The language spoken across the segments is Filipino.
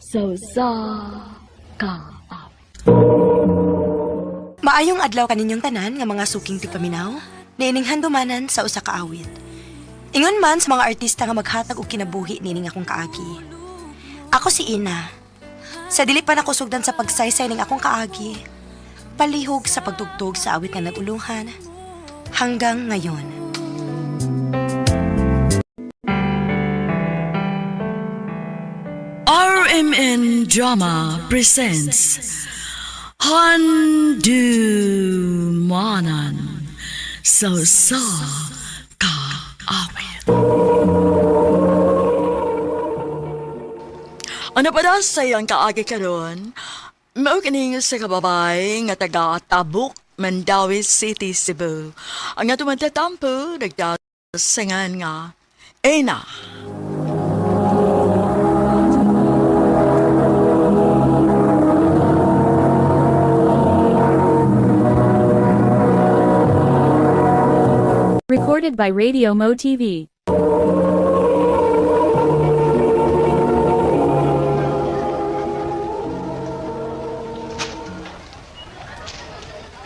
So sa kaawit. Maayong adlaw kaninyong tanan nga mga suking tipaminaw, nining handumanan sa usa ka awit. Ingon man sa mga artista nga maghatag og kinabuhi nining akong kaagi. Ako si Ina. Sa dili pa nakusugdan sa pagsaysay ning akong kaagi, palihog sa pagtugtog sa awit nga naguluhan hanggang ngayon. RMN Drama presents Handumanan sa kaawit. Ano pa daw sa iyang kaagi karon? Mao kining sa kababay nga taga Tabuk, Mandawi City, Cebu. Ang atong magtatampo nagdasangan nga Ena. Recorded by Radio Mo TV.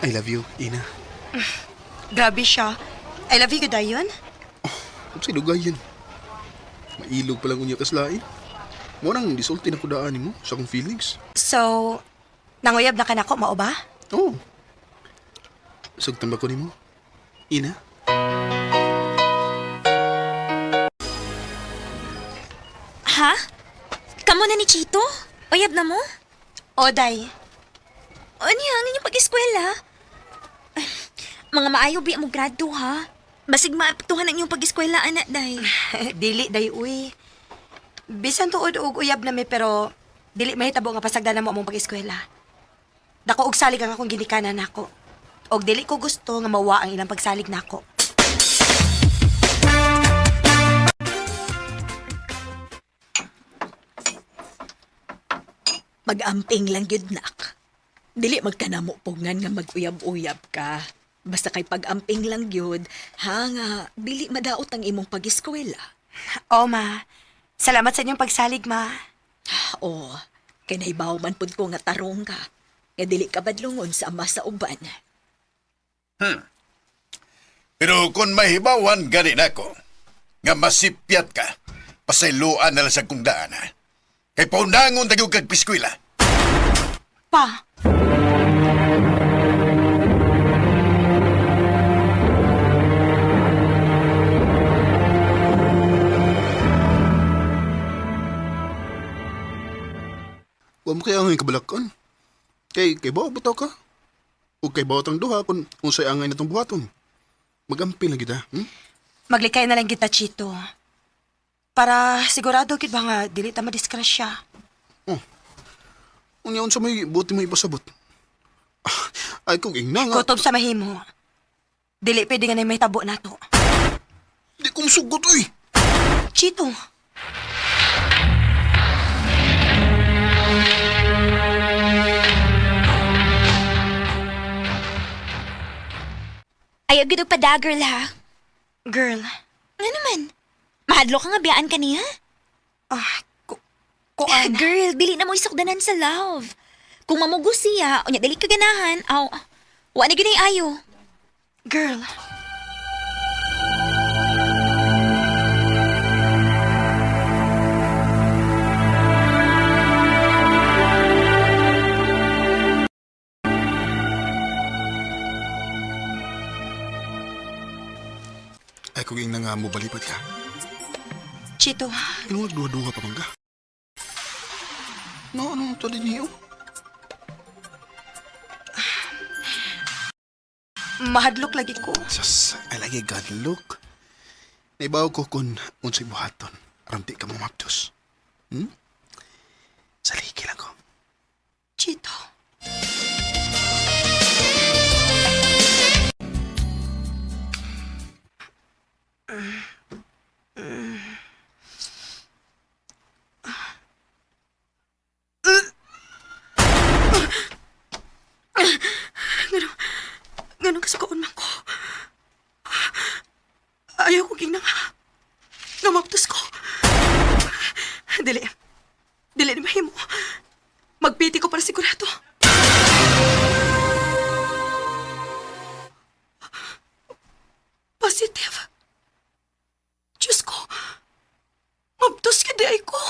I love you, Ina. Grabe siya. I love you, dayon. Ano sa'y lugayan? Mailog palang unya kaslain. Mo nang disulti na kudaan mo sa akong feelings. So, nanguyab na ka nako, mao ba? Oo. Sagtan ba ko ni mo? Ina? Ha? Kamu na ni Chito? Oyab na mo? Oday. Ano yan? Inyong pag-eskwela? Ay, mga maayo bi mo grado ha? Basig maapektuhan ang iyong pag-eskwela, anak, day. Dili, day, uy. Bisan tuod og uyab na mi, pero dili mahitabo nga pasagdan na mo among pag-eskwela. Dako og salig ang akong ginikanan nako. Og dili ko gusto nga mawa ang ilang pagsalig nako. Mag-amping lang yun, nak. Dili magkanamo pungan nga mag-uyab-uyab ka. Basta kay pag-amping lang yun, nga, dili madaot ang imong pag-eskwela. O, ma. Salamat sa inyong pagsalig, ma. O, kay naibaw man pud ko nga tarong ka. Nga dili ka badlungon sa ama sa uban. Pero kung mahibawan gani nako, nga masipyat ka, pasayloan na lang sa kong daan, ha? Kay paundangon tayo kag piskwila. Pa. Huwag mo kaya ang kabalakan. Kay bawa butaw ka. O kay bawa tang duha kung unsay angay na tong buhaton. Mag-amping lang kita, Maglikay na lang kita, Chito. Para sigurado kid ba nga dili ta madiskrasya. Unyaon sa may buti mo ipasabot. Ay kung ingna nga. Kutob sa mahimo. Dili pwede nga na may tabo nato. Di ko masugot, uy. Chito. Ayaw gid og pada, girl, ha? Girl. Ano naman? Mahadlo ka nga biyaan ka niya? Kuan. Girl, dili na mo isukdanan sa love. Kung mamugo siya, o niya dili ka ganahan, wa na ginay ayo. Girl. Ay kung ingna nga mo balipat ka. Chito. Ano nagduha-duha pa man ka? No, ano to din niyo? Mahadlok lagi ko. Sas, ay lagi God look. Naibaw ko kung unsay buhaton. Aramti ka mo maptos. Saliki lang ko. Chito. Ganun kasi kaunman ko. Ayaw ko ginang. Namaptos ko. Dili. Dili ni mahimo. Magpiti ko para sigurado. Positive. Diyos ko. Mabtos ka di ay ko.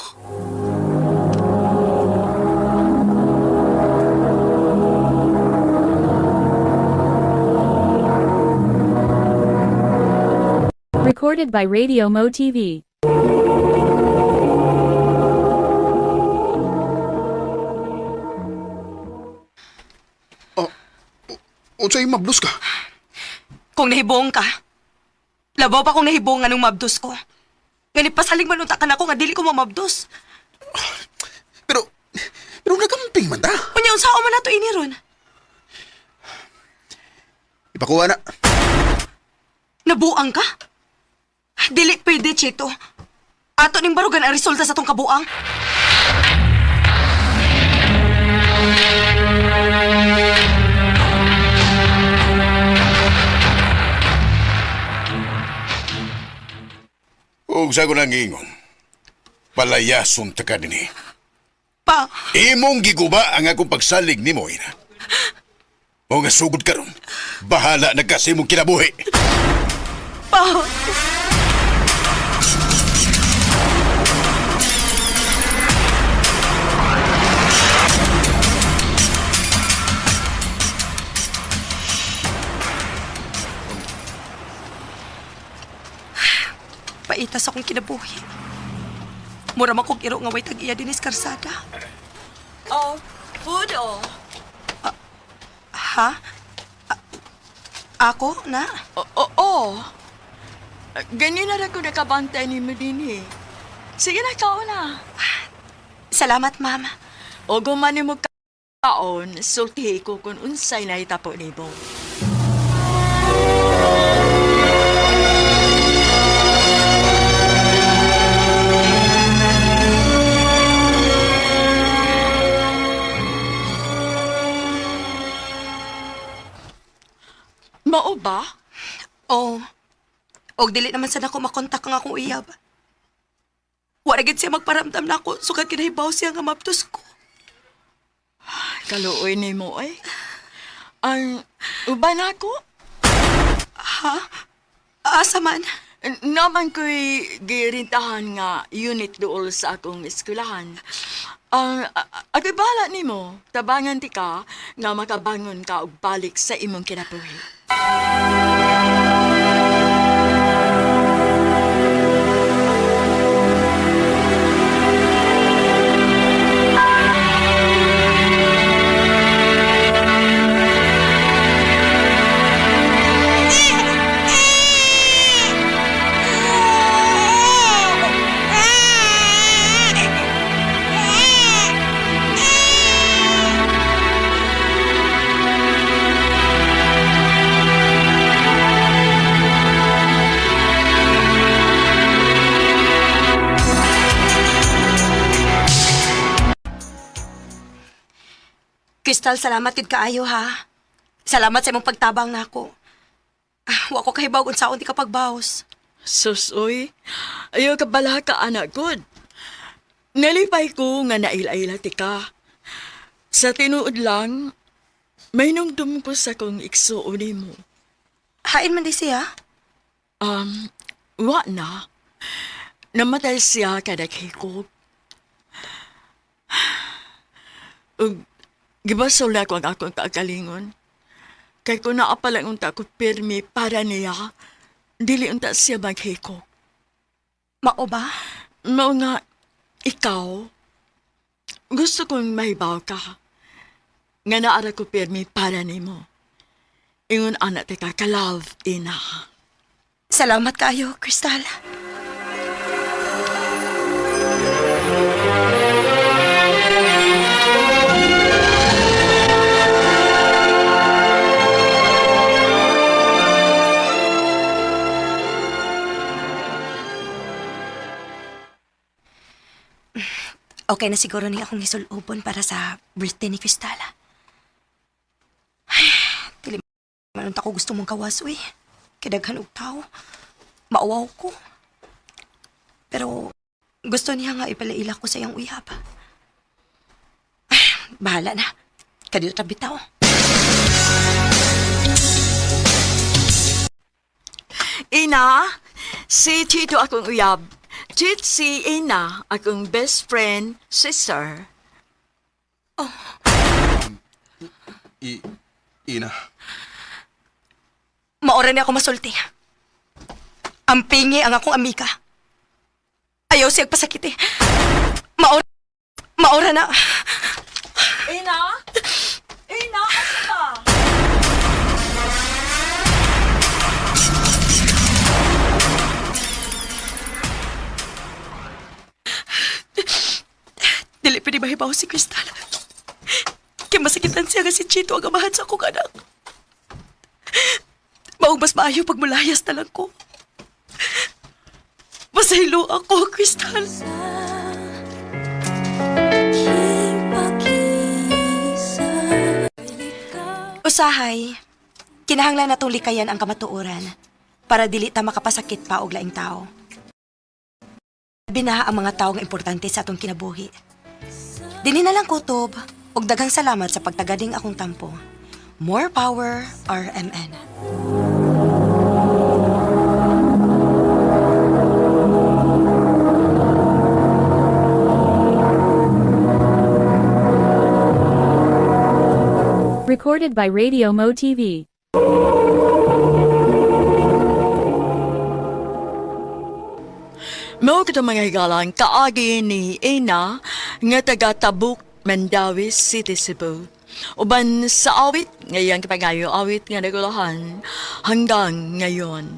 Recorded by Radio Mo TV. Unsay mablos ka? Kung nahibong ka, labaw pa kung nahibong nga nung mabdos ko. Ganit pasaling manunta ka na ko nga dili ko mamabdos. Pero nagamping man ta. Unya, unsao man nato ini ron? Ipakuha na. Nabuang ka? Dili pwede, Chito. Ato ning barugan ang resulta sa tong kabuang. Ug sa ko nang ingon, palayason ta ka dinhi. Pa, Imong giguba ang akong pagsalig nimo, ina. O nga sugod karon, bahala na kasi mong kinabuhi. pa. Paitas akong kinabuhi. Mura man kong iro nga way tag-iya dinis karsada. Oh, food oh. Ha? Ako, na? Oo. Ganyan na rin ko nakabantay ni mo din eh. Sige na, ikaw na. Salamat, ma'am. O gumani mo kaon, sultihi ko kung unsay na itapo ni mo. Mao ba? Oo. Og dili naman sa nako makontak ang akong uyab. Wala gid siya magparamdam na ako, sukad kinahibaw siya nga maptos ko. Kaluoy ni mo eh. Ang uban ako? Ha? Asa man? Naman ko'y girintahan nga unit dool sa akong eskwelahan. Ang ako'y bahala ni mo, tabangan ti ka nga makabangon ka og balik sa imong kinabuhi. Crystal, salamat gid kaayo ha. Salamat sa imong pagtabang nako. Wa ko kahibaw kung saon ti kapagbaos. Susoy, ayaw ka bala ka anak good. Nalipay ko nga naila-ila ti ka. Sa tinuod lang, may nungdum ko sa kong iksuon mo. Hain man di siya? Wa na. Namatay siya kadagikog. Ug gibasol na ko ang akong kagalingon. Kay kung naapalang unta ko pirmi para niya, dili unta siya maghikog. Mao ba? Mao nga, ikaw, gusto kong mahibaw ka. Nga naara ko pirmi para nimo. Ingon anak te ka, ka-love, ina. Salamat kaayo, Crystal. Okay na siguro ni akong isulubon para sa birthday ni Crystala. Ay, dili man ko gusto mong kawas, uy. Kidaghan og tao. Maawaw ko. Pero gusto niya nga ipalaila ko sa iyang uyab. Bahala na. Kadito ta bitaw. Ina, si Tito akong uyab. Si Ina, akong best friend, sister. Ina. Maora ni ako masulti. Ampingi ang akong amika. Ayaw siyang pasakiti. Maora na. Ina? Ina, asa ka? Dili pa ni mahibaw si Crystal. Kaya masakitan siya nga si Chito ang amahan sa akong anak. Maong mas maayo pag mulayas na lang ko. Masahilo ako, Crystal. Usahay, kinahanglan natong likayan ang kamatuoran para dili ta makapasakit pa og laing tao. Bina ang mga tao nga importante sa atong kinabuhi. Dinhi na lang kutob og daghang salamat sa pagtagading akong tampo. More power, RMN. Recorded by Radio Mo TV. Mao kita mga higalan, kaagi ni Ina nga taga Tabuk, Mandawi City, Cebu. Uban sa awit, ngayang kipangayo awit nga nagulahan hanggang ngayon.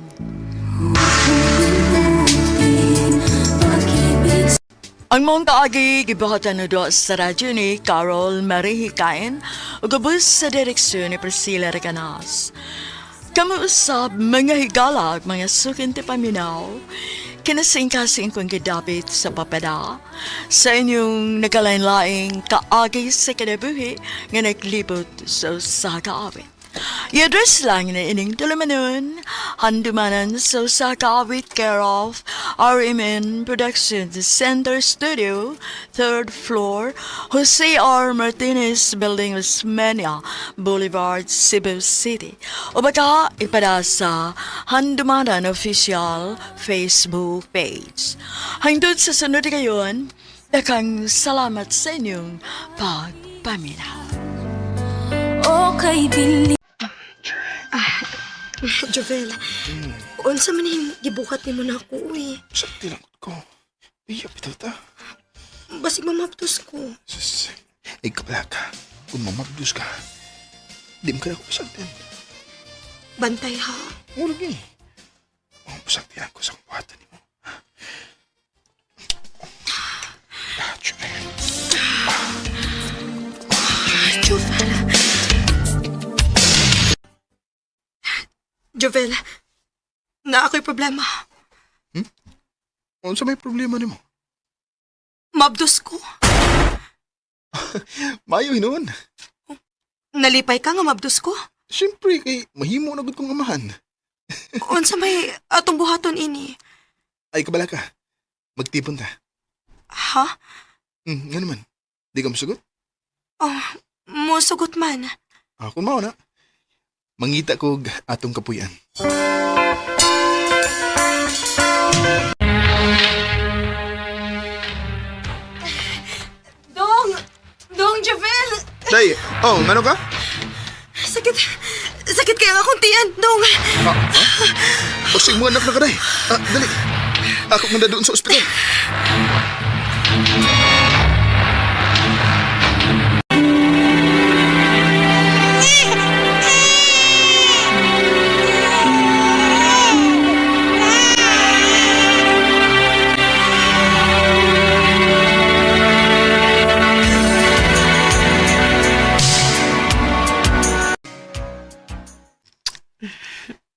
Ang mong kaagi, gibuhatan na doon sa radyo ni Carol Marie Hikain o gabos sa direksyon ni Priscilla Reganas. Kamuusap mga higala at mga sukinti paminaw, kinasing-kasing kong gidapit sa papada sa inyong nagalain-laing kaagi sa kinabuhi nga naglibot sa usa ka awit. I-address lang na ining tulumanon, handumanan sa usa ka awit care of RMN Productions Center Studio, 3rd floor, Jose R. Martinez Building, Osmeña Boulevard, Cebu City. O baka ipada sa Handumanan Official Facebook page. Hangtod sa sunod ngayon, dakang salamat sa inyong pagpaminaw. Okay, Billy. Jovel, unsa man yung gibukat ni mo na ako, uy. Sakti lang ko. Iya, bitaw ta. Basig mamaptos ko. Sus, kabala ka. Kung mamabdus ka, di mo ka na ako pasaktin. Bantay ha. Murag eh. Mga pasaktihan ko sa kumpatan ni mo. Jovel. Jovel, na ako'y problema. Ano sa may problema ni mo? Mabdos ko. Mayo hinuon. Nalipay ka nga mabdos ko. Siyempre, kay mahimo na gud kong amahan. Unsa may atong buhaton ini. Ay, kabala ka. Magtipon ta. Ha? Nga naman. Di ka masugot? Oh, musugot man. Kung mao na. Mangita ko atong kapuyan. Dong, Javel! Day, ngano ka? Sakit kaya akong tiyan, Dong. Pasig mo anak na ka, day. Dali. Ako muna doon sa ospital.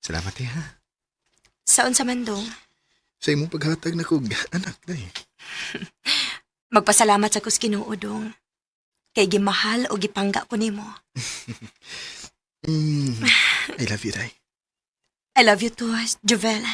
Salamat ha. Saon sa man, Dong? Sa imong paghatag na kog anak, day. Magpasalamat sa kus Ginoo, Dong. Kay gimahal o gipangga ko nimo. I love you, day. I love you too, Javel.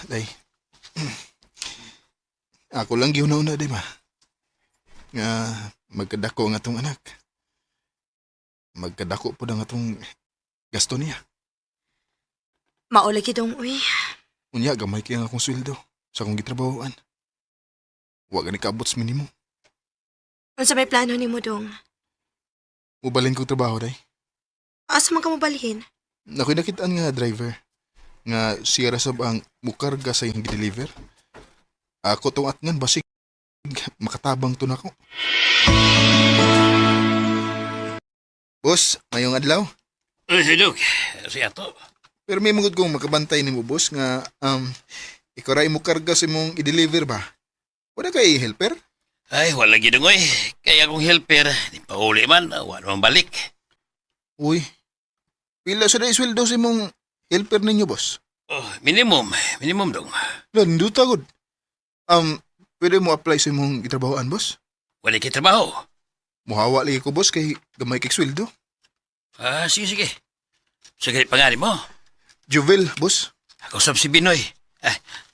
Day. Ako lang giuna-una, day ba? Nga, magkadako nga tong anak. Magkadako po na nga tong gasto niya. Maulagi dong, uy. Unya, gamay kaya nga akong sweldo sa akong gitrabahoan. Huwag gani kaabot sa minimum. Unsa may plano ni mo dong? Mubalin kong trabaho, day. Asa man ka mo balhin? Ako'y nakitaan nga driver. Nga siya rasab ang mukarga sa yung deliver. Ako tong atngan, basig makatabang to na ko. Boss, mayong adlaw. Sidok, siya to. Pero may mungod kong makabantay ni mo, boss, nga ikaw rin mo karga sa mong i-deliver ba? Wala kay helper? Ay, wala ginungoy. Kaya akong helper, di pa uli man, wala man balik. Uy, pila sa na isweldo sa mong helper ninyo, boss? Oh, minimum dong. Lando tagod. Pwede mo apply sa mong itrabahoan, boss? Wala kay trabaho. Muhawa lagi ko, boss, kay gamay kay sweldo. Sige. Sige, pangalan mo. Juvel, boss. Ako sab si Binoy.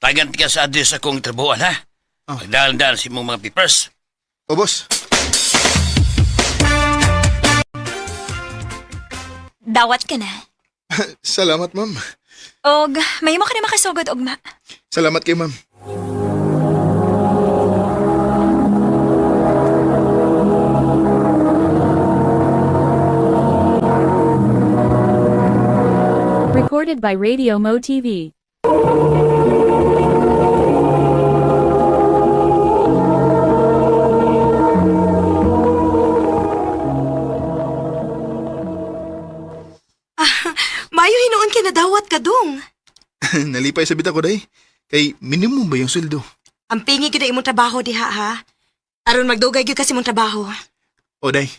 Tagan ka sa address akong trabahoan, ha? Oh. Magdahan-dahan si mong mga papers. O, boss. Dawat ka na. Salamat, ma'am. Og, may mo ka na makasugod, ugma. Salamat kay ma'am. Recorded by Radio Mo TV. Mayo hinuon ka na dawat ka dong. Nalipay sa bita ko, day. Kay minimum ba yung sweldo? Ang pingi gyud imong trabaho diha ha. Aron magdugay gyud kasi imong trabaho. O, day.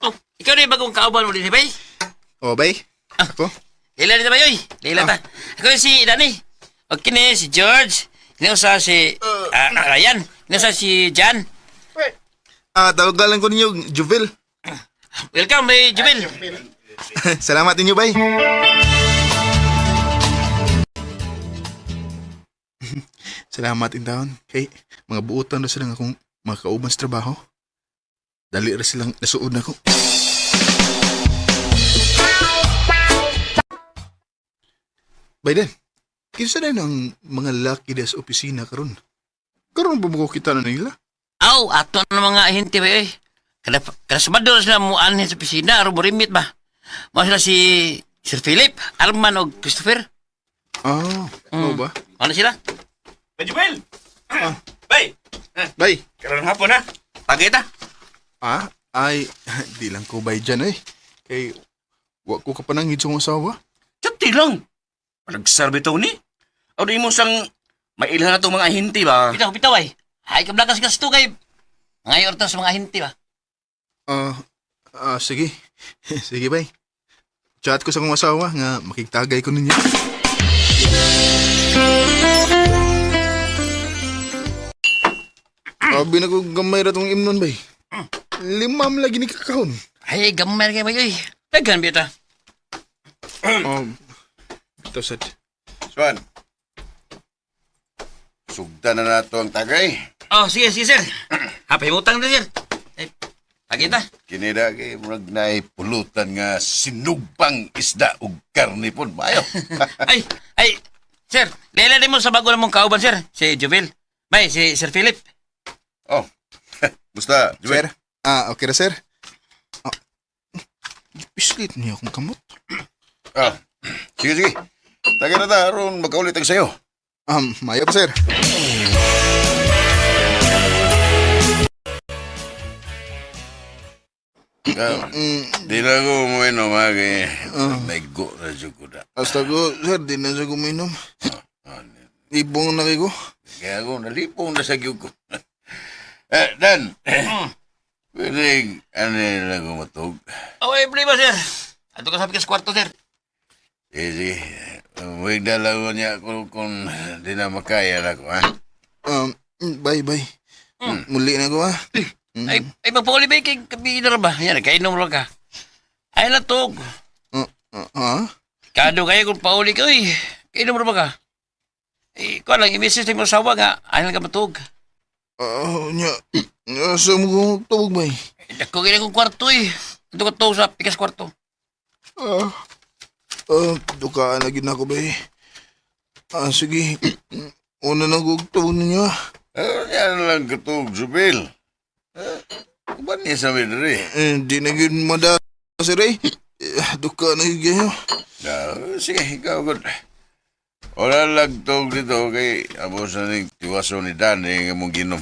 Oh, ikaw na yung bagong kauban mo din, bay? O, bay. Ako? Leila na ba yun? Leila ta. Ako yung si Danny. O kini si George. Inusa si Ryan. Inusa si Jan. Tawagan ko ninyo, Juvel. Welcome, bay Jubel. Salamat ninyo, bay. Salamat in taon. Kay, mga buutan na silang akong mga kauban sa trabaho. Dali rin silang nasuod na ko. Biden, kinsa na ang mga laki des opisina karon? Karon ba mo kita na nila? Aw, ato na mga ahente ba eh. Kada sabado na sila mo anhin sa pisina, aron mo rimit ba? Mo sila si Sir Philip, Arman o Christopher. Oo ba? Ano sila? Bay Jubel! Bay! Bay, Karoon hapon na. Pagay ta. ay, di lang ko bay dyan eh. Kay, wag ko kapanangid sa asawa. Chati lang. Nagserve to ni. O di mo sang mailhan na itong mga hinti ba? Bitaw ay. Ay, kablakas ka sa kay. Ngayon orta sa mga ahente ba? Sige. Sige bay. Chat ko sa kong asawa nga makikitagay ko ninyo. Sabi na ko gamay ra tong imnon bay. 5 lagi ni kakahon. Ay, gamay kayo ba yun? Daghan bita. Ito sad. Swan. Sugda na nato ang tagay. Oh, sige, sir. Hapay mo utang na, sir. Ay, pagita. Kinida kay murag naay pulutan nga sinugpang isda ug karne pon bayo. Ay, sir. Lela din mo sa bago namong kauban, sir. Si Jubil. Bay, si Sir Philip. Oh. Musta, Sir? Juel? Okay na sir. Pislit niya akong kamot. Sige. Taga na ta, aron magkaulit ang sayo. Maya pa sir. Di na ko umuinom ha, kay naigo na dyan ko na. Hasta ko, sir, di na siya kuminom. Ibong na kayo ko. Kaya ako nalipong na sa gyug ko. Dan, pwede, ano na ko matog? Okay, play ba, sir? Ato ka sabi ka sa kwarto, sir. Sige. May dalawa niya kung di na makaya na ko, ha? Bye. Muli na ko ha. Ay magpauli ba kay kabida ra ba? Yan, kainom ra ka. Ay natog. Ha? Kado kayo kung pauli ka, uy. Kainom mo ba ka? Kuha lang, i-message tayo mo asawa nga. Ayaw ka matug. Nya, sa mo tawag ba eh? Dako kaya kong kwarto, eh. Ito ka to sa pikas kwarto. Dukaan na gid na ako ba eh? Sige. Una na kong tawag ninyo. Yan lang katog, Jubil. Ba niya sa rin? Di na gid mada, sir eh. Dukaan na gid kayo. Sige, ikaw good. Wala lang tog dito kay abo sa ning tiwaso ni Dan nga mong ginom.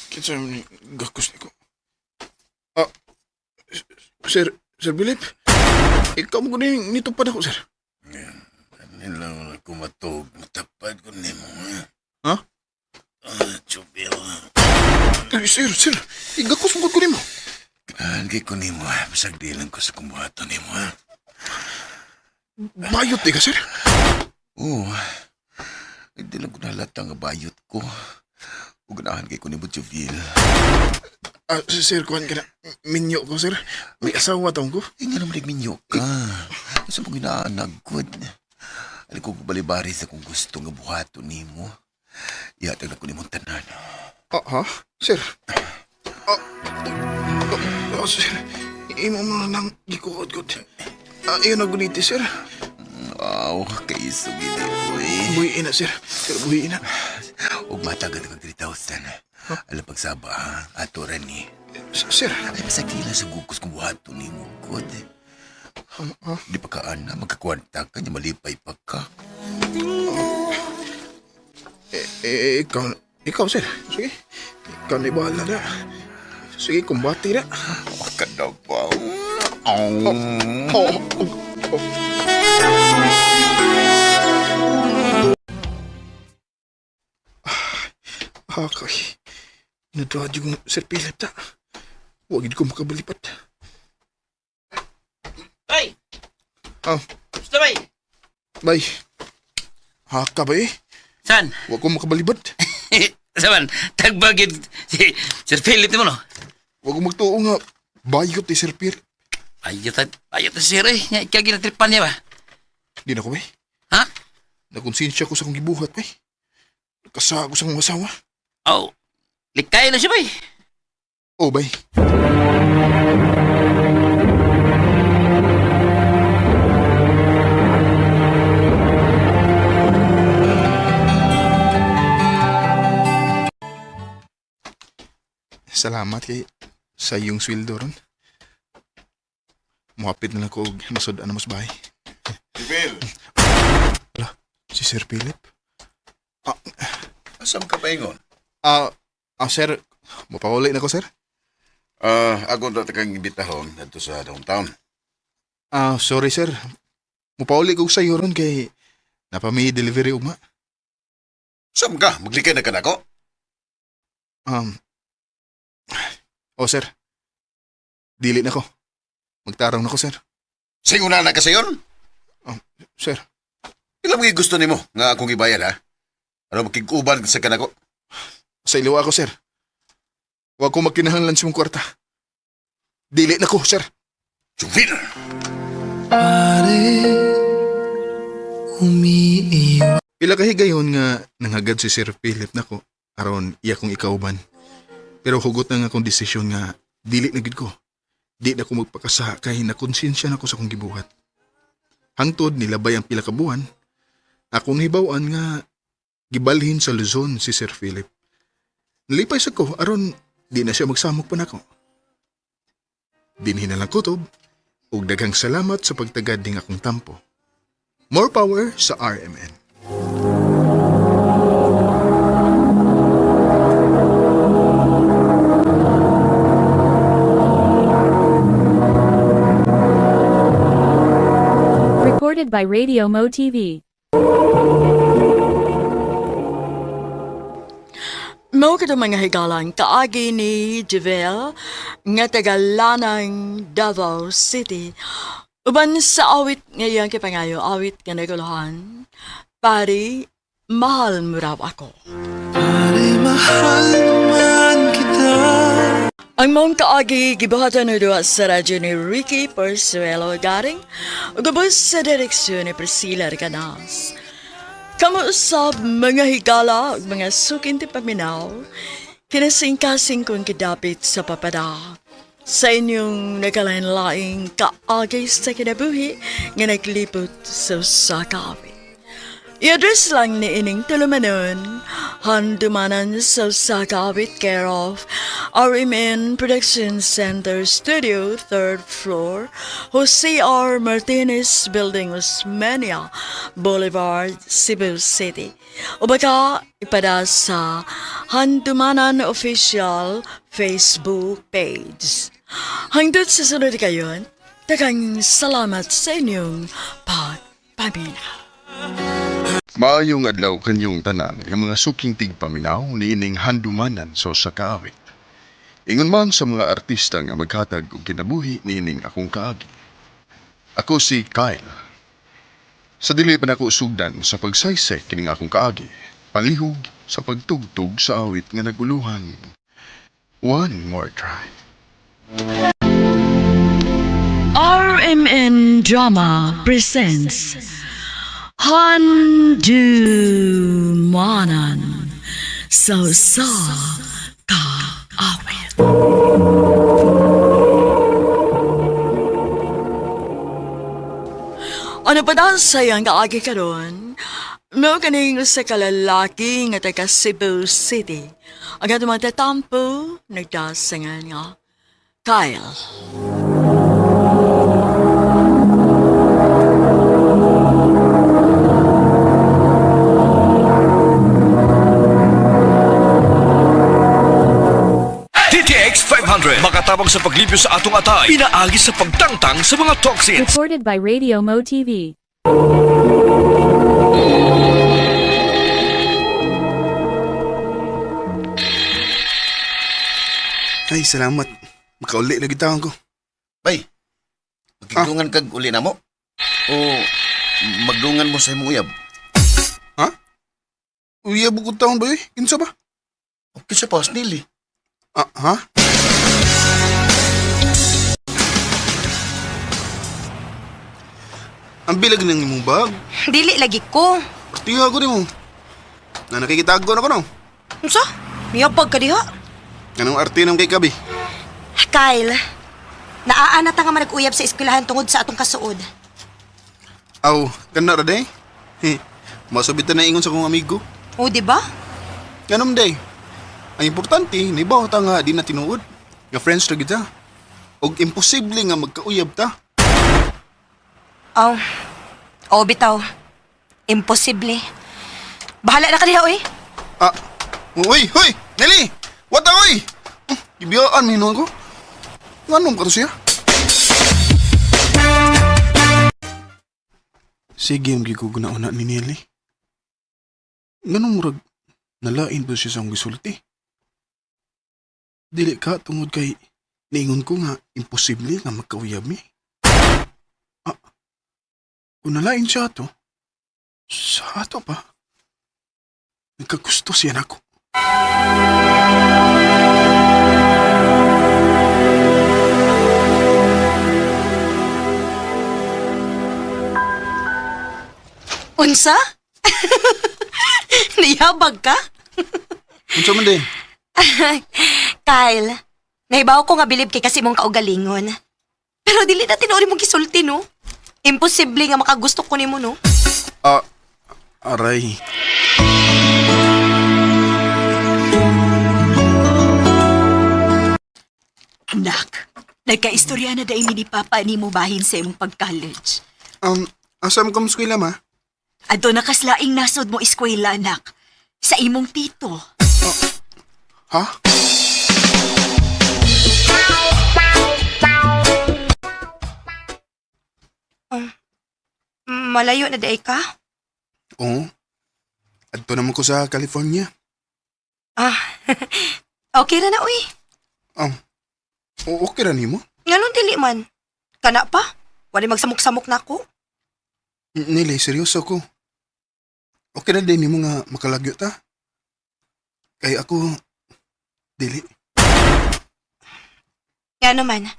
Kitsa mo ni gakos ni ko. Sir Philip. Ikaw mo ko nito pa ako, sir. Nilang ako matog. Matapad ko ni mo. Ha? Jubil. Sir. Igakos mo ko nimo. Kay ko ni mo. Basag di lang ko sa kumuhato ni mo. Bayot ka, sir. Oo. Hindi lang ko nalata nga bayot ko. Uganahan kay ko ni mo, Jubil. Sir, kuhan ka na. Minyo ko, sir. May asawa taong ko. Nga naman nagminyo ka. Sa mga ginaanagkod. Alam ko balibari sa kung gusto nga buhato ni mo. Ihatag na ko ni mong tanan. Ha? Sir? Sir. Imo mo na lang gikuod-good. Iyon na guniti, sir. Wow, kaiso gini, boy. Buhiin na, sir. Sir, buhiin na. Huwag matagal na kag 3,000. Alam pagsaba, aturan ni. Sir? Ay, masakila sa gukos kung buhato ni mo, God. Di pa kaan na, magkakwarta ka niya, malipay pa ka. Ikaw, sir. Sige. Ikaw na ibahala na. Sige, kumbati na. Makadaw pa. Hakay. Nadradyo kong Sir Philip ta. Huwag ko makabalipat. Ay! Oh, Gusto ba, bay. Haka ba eh? San? Huwag ko makabalibat. Saman, tagbagid si Sir Philip ni mo, no? Huwag ko magtuo nga. Bayot eh, Sir Philip. Ayot na si Sir, eh. Ikaw ginatripan niya ba? Di na ko, bay. Ha? Nakonsensya ko sa kong gibuhat, bay. Nakasa ko sa kong asawa. Oh, likay na siya ba, eh. Oh, bay. Salamat kay sa iyong sweldo ron. Muhapit na lang ko og masud-an na mas bahay. Jubil, Si Sir Philip? asam ka pa ingon? Sir, mapawali na ko, sir? Ako na kang imbitahon dito sa downtown. Sorry, sir. Mapawali ko sa iyo ron kay napami delivery ugma. Sam ka, maglikay na ka na ko? Sir. Dili na ko. Magtarong na ko, sir. Singuna na ka sayon? Sir. Ilang mga gusto ni mo nga akong ibayad, ha? Ano makikuban sa kanako? Sa iliwa ako, sir. Huwag ko magkinahanglan sa mong kwarta. Dili na ko, sir. Jubil! Pila kahigayon nga nanghagad si Sir Philip na ko aron iya kong ikauban. Pero hugot na nga akong desisyon nga dili na gid ko. Di na ko magpakasa kay nakonsensya na ko sa kong gibuhat. Hangtod nilabay ang pila ka buwan, akong hibaw-an nga gibalhin sa Luzon si Sir Philip. Nalipay sa ko aron di na siya magsamok pa nako. Dinhi na lang kutob ug daghang salamat sa pagtagad ning akong tampo. More power sa RMN. Recorded by Radio Mo TV. Mao kada mga higalang kaagi ni Javel nga taga Lanang, Davao City. Uban sa awit ngayon kay pangayo, awit nga naguluhan. Pari, mahal mo raw ako. Pare Ang mong kaagi gibuhatan na doon sa radyo ni Ricky Persuelo Garing ugabos sa direksyon ni Priscilla Ricanas. Kamuusap mga higala ug mga sukin ti paminaw kinasingkasing kong kidapit sa papada sa inyong nagalain-laing kaagi sa kinabuhi nga naglipot sa usakawi. I-address lang ni ining tulumanon, handumanan sa Sakawit care of RMN Production Center Studio, 3rd floor, Jose R. Martinez Building, Osmeña Boulevard, Cebu City. O baka ipada sa Handumanan Official Facebook page. Hanggang sa sunod kayon, daghang salamat sa inyong pagpaminaw. Maayong adlaw kanyong tanan ng mga suking tigpaminaw ni ining handumanan sa kaawit. Ingon man sa mga artista nga maghatag og kinabuhi ni ining akong kaagi. Ako si Kyle. Sa dili pa nako sugdan sa pagsaysay kining akong kaagi, panglihog sa pagtugtog sa awit nga naguluhan. One more try. RMN Drama presents Handumanan sa kaawit. Ano pa daw sayang kaagi karon? No kaning sa kalalaki nga taga Cebu City. Ang atong tatampo nagdasangan nga Kyle. DTX 500 makatabang sa paglibyo sa atong atay, pinaagi sa pagtangtang sa mga toxins. Recorded by Radio Mo TV. Ay, salamat. Makauli na gitawang ko. Bay, magkidungan kag uli na mo? O magdungan mo sa imong uyab? Ha? Uya bukod taon ba eh? Kinsa ba? Okay sa pas nili. Ah, ha? Ang bilag ng imong bag. Dili lagi ko. Tiha ko di mo. Na nakikitag ko na ko no. Unsa? Miyapag ka diha? Anong arte ng kay Kabi? Kyle, naaana ta nga manag-uyab sa eskwelahan tungod sa atong kasuod. Aw, kana ra day? Masubitan na ingon sa kong amigo. O, di ba? Ganun day. Ang importante, naibaw ta nga di na tinuod. Nga friends ra kita. Og imposible nga magkauyab ta. Oh. O, bitaw. Imposible. Bahala na ka diha, oy. Ah, uy, hoy, Nelly! Wata, oy! Ibiyaan, minon ko. Nganom ka to siya? Sige, ang gigugo na una ni Nelly. Ganong murag, nalain ba siya sa akong gisulti? Dili ka tungod kay niingon ko nga imposible nga magkauyab mi. Ah, kung nalain siya to, sa ato pa, nagkagusto siya nako. Unsa? Niyabag ka? Unsa man din? Kyle, nahibaw ko nga bilib kay kasi mong kaugalingon. Pero dili na tinuori mong gisulti, no? Imposible nga makagusto ko nimo, no? Ah, aray. Anak, nagkaistorya na dahil ni Papa ni mo bahin sa imong pag-college. Asam ka mo eskwela, ma? Ato nakaslaing nasod mo eskwela, anak. Sa imong tito. Ha? Malayo na daay ka? Oo. Adto naman ko sa California. Ah, okay ra na, uy. Okay ra nimo? Nganong dili man? Kana pa? Wala magsamok-samok na ako. Nili, seryoso ko. Okay na din nimo nga makalagyo ta. Kay ako, dili. Nga naman,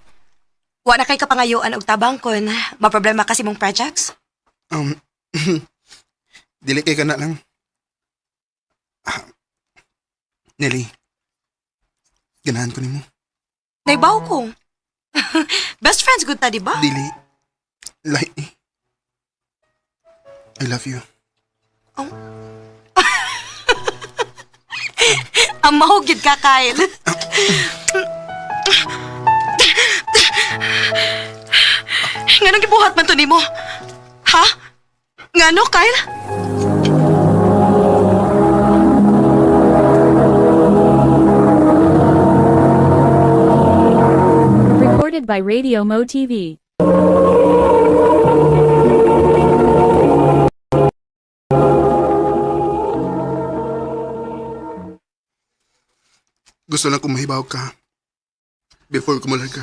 wa na kay kapangayuan og tabang kon maproblema kasi mong projects? Dili kay kana lang. Nelly, ganahan ko nimo. Naibaw ko. Best friends good ta, di ba? Dili. Like, I love you. Ang mahugid ka, Kyle. Nganong gibuhat man to nimo? Ha? Ngano, Kyle? Recorded by Radio Mo TV. Gusto lang kong mahibaw ka before kumulag ka.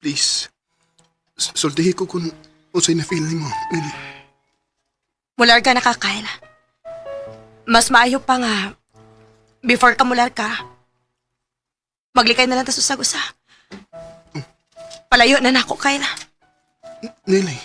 Please, sultihi ko kung unsay na feeling mo. Nelly. Mular ka na ka, Kyle. Mas maayo pa nga, before ka mular ka, maglikay na lang ta usag-usa. Palayo na nako, Kyle. Nelly.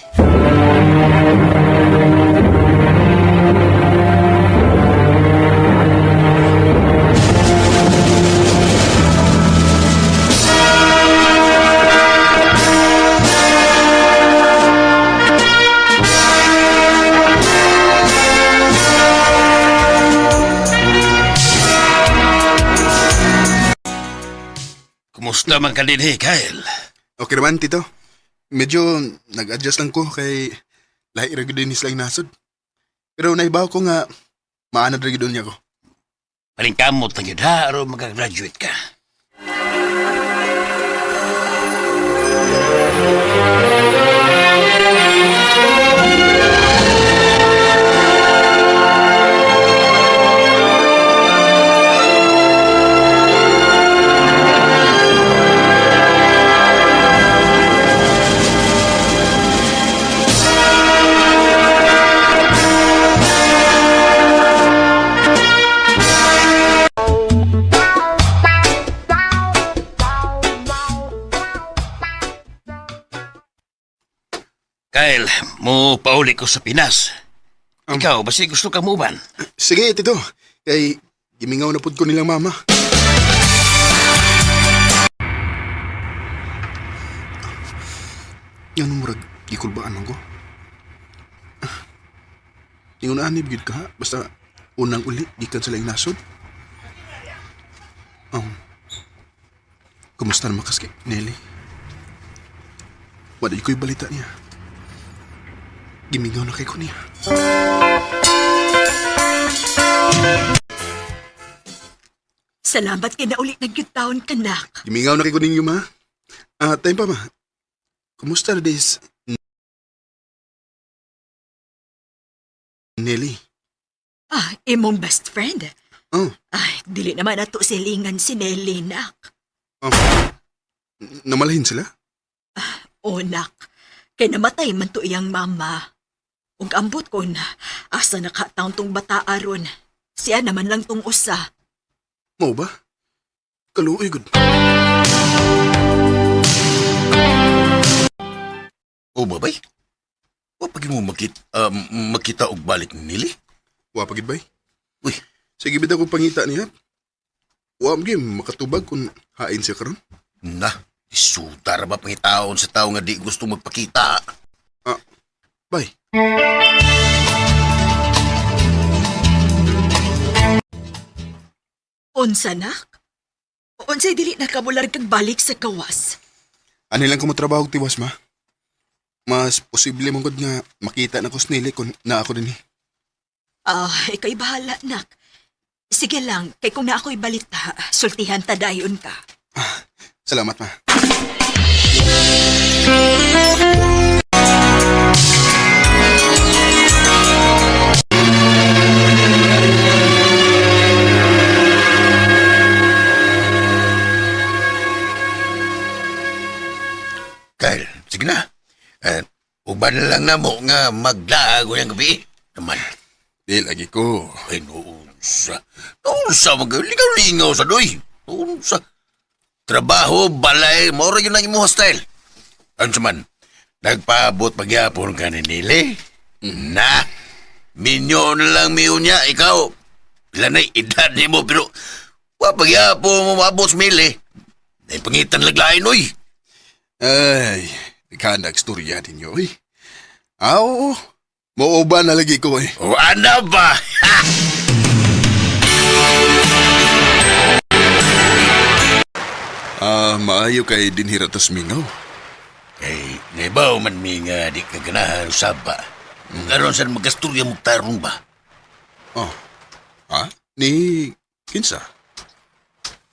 Kumusta man ka din, Kyle? Okay naman, Tito. Medyo nag-adjust lang ko kay lahi ra gyud ni sila nasod. Pero naibaw ko nga maanad ra gyud niya ko. Palingkamot lang yun, ha? Aron mag-graduate ka. Kyle, mo pauli ko sa Pinas. Ikaw, basi gusto ka mo ban? Sige, Tito. Kay gimingaw na pud ko nilang mama. Yan murag gikulbaan man ko. Ingon anib gid ka, basta unang uli gikan sa laing nasod. Kumusta naman kas kay Nelly? Wala ko'y balita niya. Gimingaw na kay ko niya. Salamat kay na ulit nagyutaon ka, nak. Gimingaw na kay ko ninyo, ma. Time pa, ma. Kumusta na days? Nelly. Imong best friend. Oh, Dili naman ato silingan si Nelly, nak. namalahin sila? O, nak. Kay namatay man to iyang mama. Ug ambot ko na, asa nakataon tong bata aron. Siya naman lang tong usa. Mo ba? Kaluoy, good. O babay? Wa pagi mo makita og balik ni Nili? Wapagid bay? Uy, Sige, bida kong pangita niya. Wam game, makatubag kung hain siya karon. na, isuta ra ba pangitaon sa tao nga di gusto magpakita? Bay. Unsa, nak? Unsay dili nakabular kag balik sa gawas? Ano lang ko matrabaho tiwas, ma? Mas posible mong nga makita na ko si Nelly kung na ako din eh. Ikay bahala, nak. Sige lang, kay kung na ako'y balita, sultihan ta dayon ka. Salamat, ma. Kyle, sige na. Uban lang na mo nga maglago yung gabi. Naman. Di lagi ko. Ay, no, Unsa magalingaw-lingaw sa doy. Unsa trabaho balay mo ra yun ang imong style. Ano man, nagpaabot pagyapon ka ni Nili? Na, minyo na lang miyo niya, ikaw. Ilan na edad ni mo, pero pagyapon mo mabot sa Mili. Ay pangitan laglain, oy. Ay, ikanak storya ninyo eh. Aw, mauba na lagi ko eh. O ano ba? Maayo kay dinhira tas mingaw. Kay naibaw man mi nga di ka ganahan usab ba. Karon saan magasturya mo tarong ba? Oh, ha? Ni kinsa?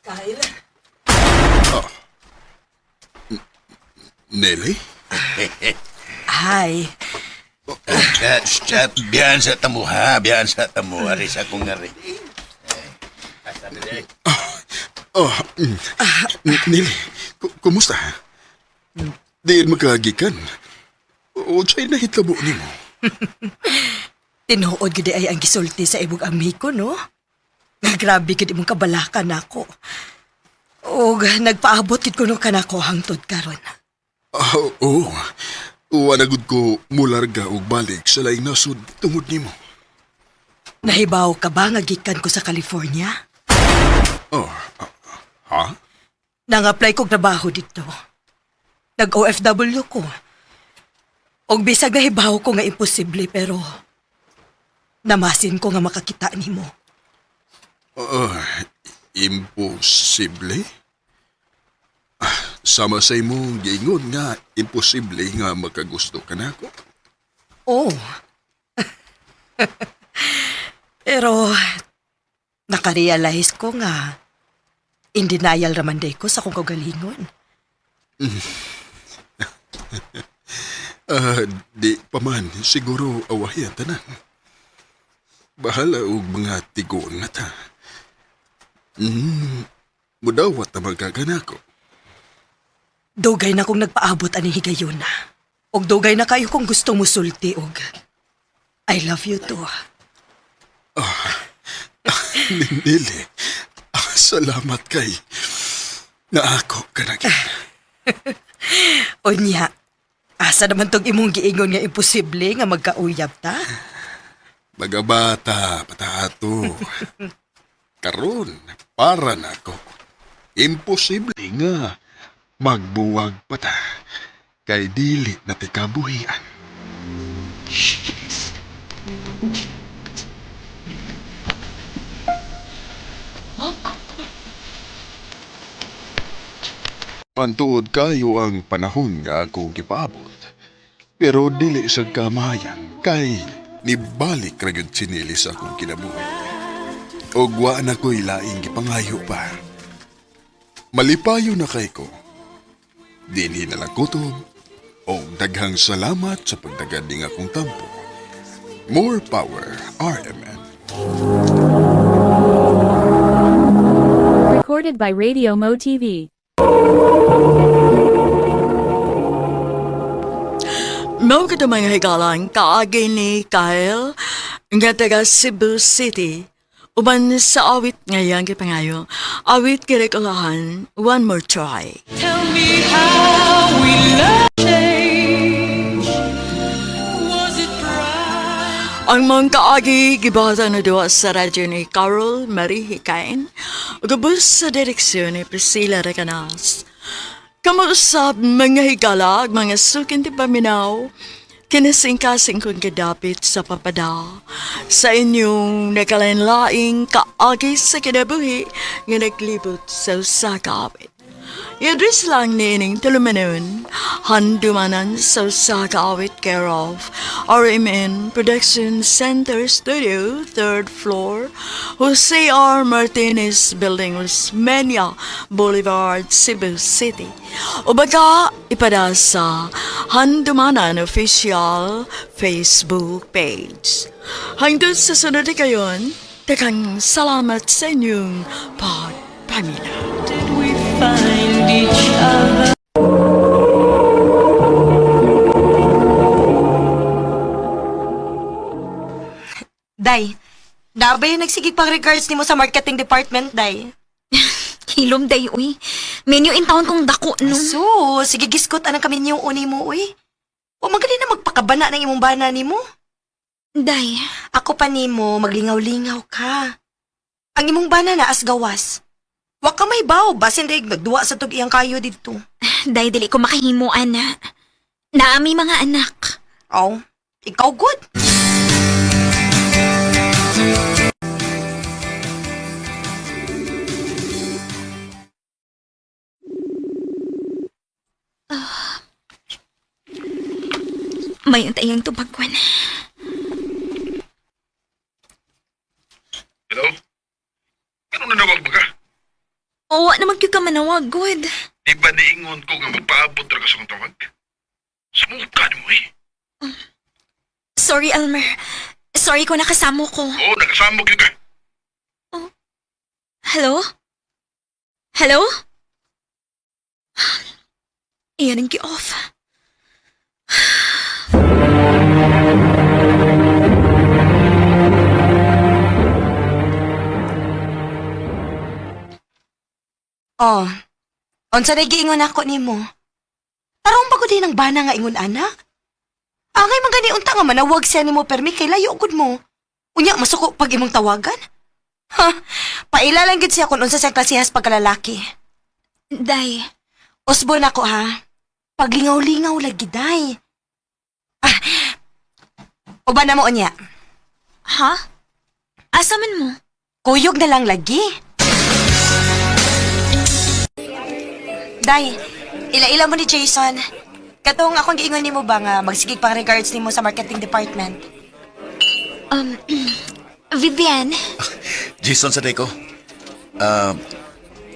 Kyle, Nelly? Hi. Biyan sa tamo ha, biyan sa tamo. Aris akong ngari. Nelly, kumusta? Diyan makagikan. O sa'y nahitabo ni mo. Tinuod gid ay ang gisulti sa ibog amiko, no? Grabe gid imong kabalakan nako. Og nagpaabot gid kuno kanako hangtod karon. Oo. Wanagod ko mularga og balik sa laing nasod tungod nimo. Nahibaw ka ba nga gikan ko sa California? Ha? Nang-apply kog trabaho dito. Nag-OFW ko. Og bisag nahibaw ko nga imposible pero namasin ko nga makakita nimo. Imposible? Sama sa imong giingon nga imposible nga makagusto ka na ako. Oh. Pero nakarealize ko nga in denial raman day ko sa kong kagalingon. Di pa man, siguro awayan tanan. Bahala og mga tigon na ta. Mudawat na magkagana ko. Dugay na kong nagpaabot ani higayon na. Og dugay na kayo kung gusto mo sulti og I love you too. Nili, salamat kay na ako ka na Unya, asa naman tong imong giingon nga imposible nga magkauyab ta? Magabata, patato. Karon, para na ako. Imposible nga magbuwag pa ta kay dili na ti kabuhian. Mantuod kayo ang panahon nga ako gipaabot. Pero dili sa kamayan kay nibalik ra gyud sinili sa akong kinabuhi. Og wa na ko'y laing gipangayo pa. Malipayo na kay ko. Dinhi na lang kutob og daghang salamat sa pagdagad ning akong tampo. More power, RMN. Recorded by Radio Mo TV. Mao ka mga higalang kaagi ni Kyle nga taga Cebu City. Uban sa awit ngayon kipangayo. Awit kirikulahan, one more try. Tell me how we love change. Was it bright? Ang mga kaagi gibasa na doon sa radyo ni Carol Marie Hikain. Ugabos sa direksyon ni Priscilla Recanas. Kamusap mga higala, mga sukin ti paminaw, kinasing-kasing kong kadapit sa papada, sa inyong nakalain-laing kaagi sa kinabuhi nga naglibot sa usakawit. Yadris lang nining tulumanon, handumanan sa usakawit care of RMN Production Center Studio, 3rd floor, Jose R. Martinez Building, Osmeña Boulevard, Cebu City. O baka ipada sa Handumanan Official Facebook page. Hanggang sa sunod na kayon, takang salamat sa inyong pagpamila. Did we find each other? Day, Dabay nagsigig pang regards nimo sa marketing department, day. Hilom day, uy. Menu in town kong dako, no? So, sige giskot anang kami niyong uni mo, uy. O magali na magpakabana ng imong bana nimo. Day, Ako pa nimo, maglingaw-lingaw ka. Ang imong bana na as gawas. Wa ka may baw, basin daig nagduwa sa tug iyang kayo dito. day, dili ko makahimuan na. Naami mga anak. Oh, ikaw good. May tayang tubagwan. Hello? Ano na nawag ba ka? Oo, naman ka manawag, good. Di ba niingon ko nga magpaabot ra ka sa kong tawag? Sumuka ni mo eh. Sorry, Elmer. Sorry ko nakasamo ko. Oo, nakasamok yun ka. Hello? Hello? Iyan ang ki-off. Oh, unsa na giingon ako nimo? Tarong pa ko din ang bana nga ingon ana. Angay man gani unta nga manawag siya nimo permi kay layo gud mo. Unya masuko pag imong tawagan? Ha, paila lang gid siya kung unsa siyang klasehas pagkalalaki. Day, Usbon ako ha. Paglingaw-lingaw lagi day. Ah, uban na mo unya. ha? Asa man mo? Kuyog na lang lagi. Day, ila-ila mo ni Jason. Katong akong giingon nimo ba nga magsigig pang regards nimo sa marketing department. Vivian, Jason sa ko.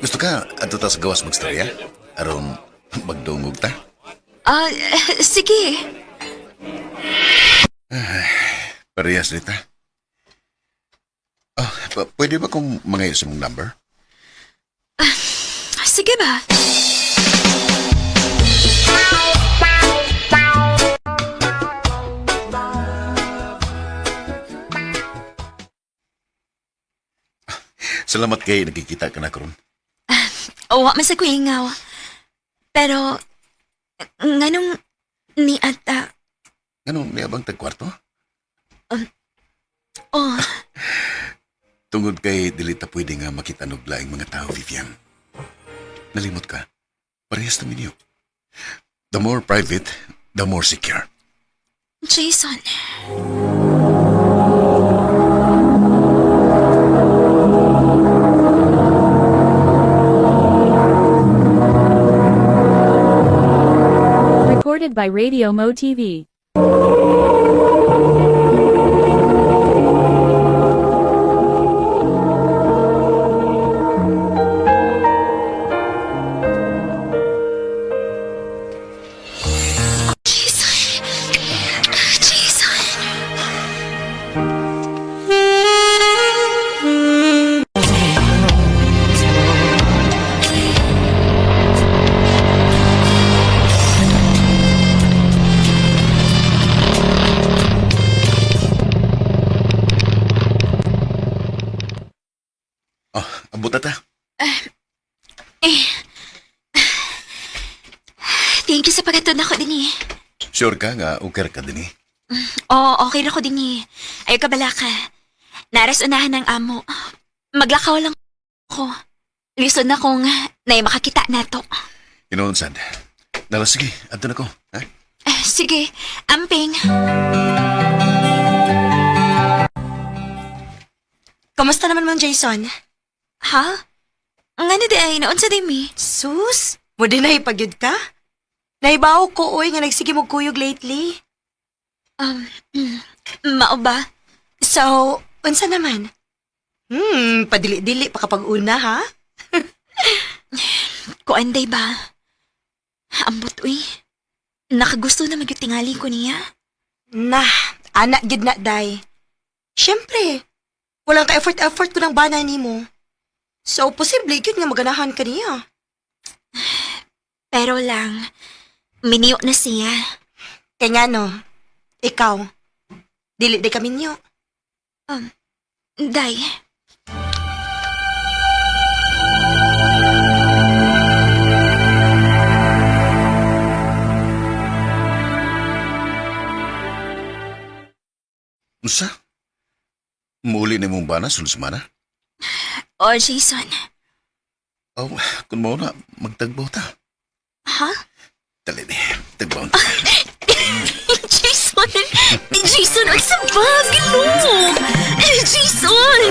Gusto ka ato ta sa gawas magstorya? Aron magdungog ta? sige. Parehas nita. Oh, pwede ba kung mangayo sa mong number? Sige ba? Salamat kay nakikita ka na karon. Oo, masa ko ingaw. Pero, nganong ni ata, Anong niyabang tagkwarto? oh, Tungod kay dili ta pwede nga makita og laing mga tao, Vivian. Nalimot ka. Parehas na minyo. The more private, the more secure. Jason. Recorded by Radio Mo TV. Jason. Jason. Oh, abot na ta. Thank you sa pagkatod ako din eh. Sure ka nga okay ka din eh. Oo, okay na ko din eh. Ayaw ka bala ka. Naras unahan ng amo. Maglakaw lang ako. Lisod na kong na makakita na to. Inoon sad. Dala sige, adto na ko. Ha? Sige, amping. Kamusta naman mo, Jason? Ha? Nga na di ay, naon sa dimi. Sus, mo din nahipagyud ka? Nahibaw ko, oy, nga nagsige mo kuyog lately. Mao ba? So, unsa naman? Padili-dili pa kapag una, ha? Kuanday ba? Ambot, uy. Nakagusto na magyutingali ko niya. Nah, anak gid na, day. Siyempre, walang ka-effort ko ng bana ni mo. So, posible yun nga maganahan ka niya. Pero lang, miniyo na siya. Kaya nga no, ikaw, dili di kami niyo. Day. Unsa? Muli ni mong bana sulod semana? O, Jason. Oh, kung mo na, magtagbaw ta. Ha? Dali ni, tagbaw ta. Jason! Jason, ang sabag! Look! Jason!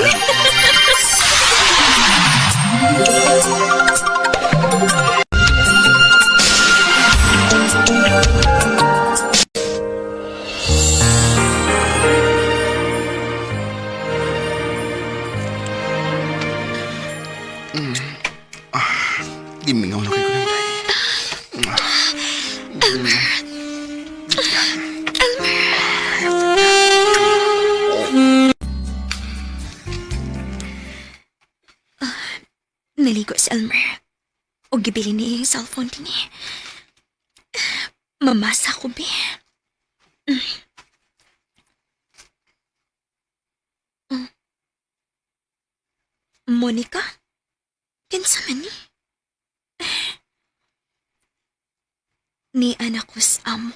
Gimingaw na kayo ko ng day. Naligo si Elmer. O gibili niya yung cellphone din eh. Mamasa ko, be. Monica? Kinsa man ni? Ni anak ko sa amo.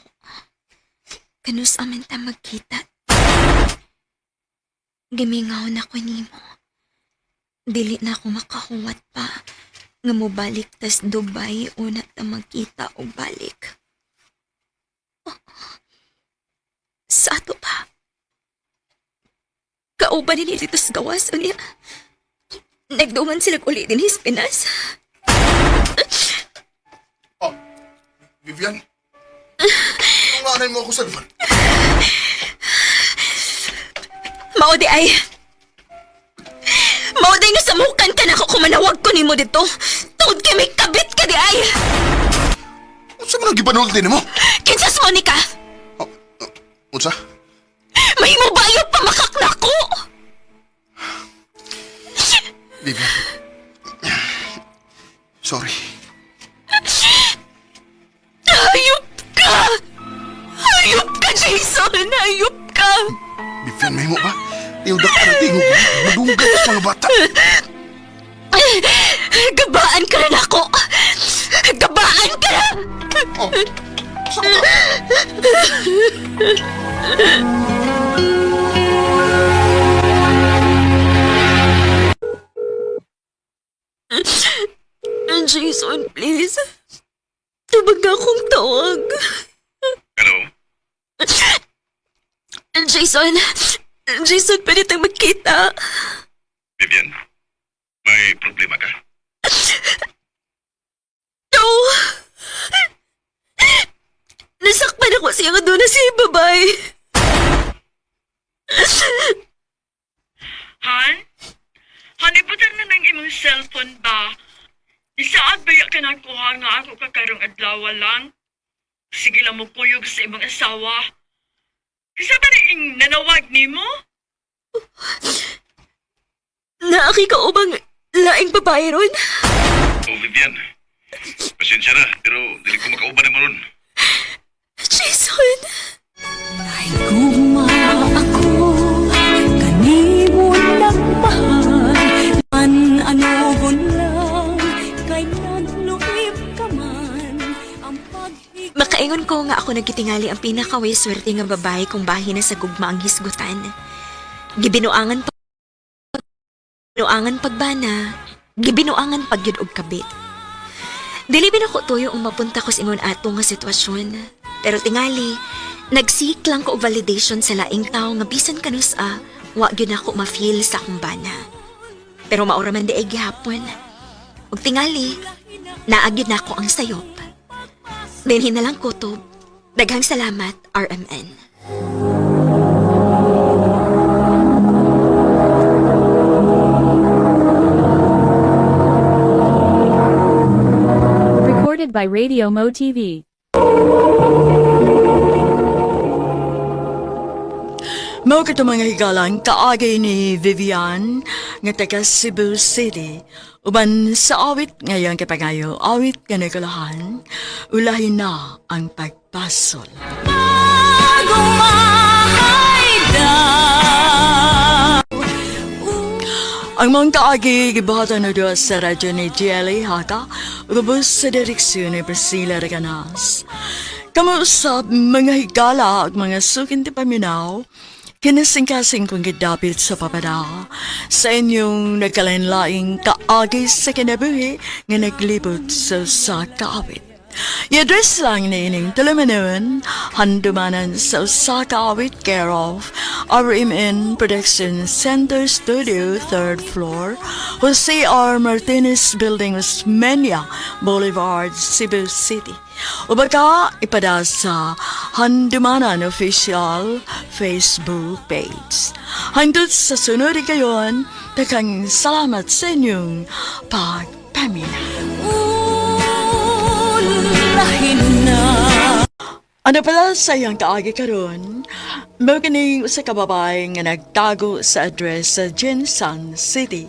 Kanus amin ta magkita. Gimingaw na ko nimo. Dili na ako makahuwat pa. Nga mo balik tas Dubai una ta magkita o balik. Oh. Sa ato pa. Kauban ni dito sa gawas unya. Nagduman sila uli din his Pinas. Vivian, tunganan mo ako sa lupan. Maudi ay. Maudi nga samukan ka na ako kumanawag ko nimo dito. Tungod kay may kabit ka di ay. Unsa man ang gipanulti din mo? Kinsas Monica. Unsa? May mo bayo pamakak na ko. Vivian. Sorry. Hayop ka! Hayop ka, Jason! Hayop ka! Vivian, may mo ba? Iudak ka na tingog. Madunggat sa mga bata. Gabaan ka na ako! Gabaan ka na! Oh, saan ka? Jason, please. Tubag akong tawag. Hello? Jason! Jason, pwede tayong magkita. Vivian, may problema ka? No! Nasakpan ako siya nga doon na si babay. Han? Han, ibutan na ng imong cellphone ba? Isaad ba ka nakuha nga ako kakarong adlaw lang? Sige lang mo kuyog sa imong asawa. Kasi ba rin nanawag ni mo? Naaki ka ubang laing babae ron? Oh, Vivian. Pasensya na, pero dili ko makauban mo ron. Jason! Gugma ako, kanimo nagmahal. Man ano lang, kay nagluib ka man. Ang pag-ibig Makaingon ko nga ako nagkitingali ang pinakaway swerte nga babae kung bahin na sa gugma ang hisgutan. Gibinuangan pagbana, gibinuangan pagyud og kabit. Dili binako tuyo ang mapunta ko sa ingon ato nga sitwasyon. Pero tingali, nagsik lang ko og validation sa laing tao nga bisan kanus wa gyud ako ma-feel sa akong bana. Pero maura man diay gihapon. Ug tingali, naagyud na ako ang sayop. Dinhi na lang kutob. Daghang salamat, RMN. Recorded by Radio Mo TV. Mao ka mga higalan kaagay ni Vivian nga taga Cebu City. Uban sa awit ngayon kapangayo, awit nga nagalahan, ulahin na ang pagpasol. Ang mga kaagi gibahatan na doon sa radyo ni Jelly Hata, ubos sa direksyon ni Priscilla Reganas. Kamusta mga higala at mga sukin ti paminaw, kinasingkasing kong gidapit sa papada sa inyong nagkalain-laing kaagi sa kinabuhi nga naglibot sa kaawit. I-address lang na ining tulumanon, handumanan sa Osaka with care of RMN Production Center Studio, 3rd floor, Jose R. Martinez Building, Osmeña Boulevard, Cebu City. O baka ipada sa Handumanan Official Facebook page. Handot sa sunod kayon, takang salamat sa inyong pagpamina. Ano pala sa iyang kaagi karon? Mao kining usa ka babae nga nagtago sa address sa Jinsan City.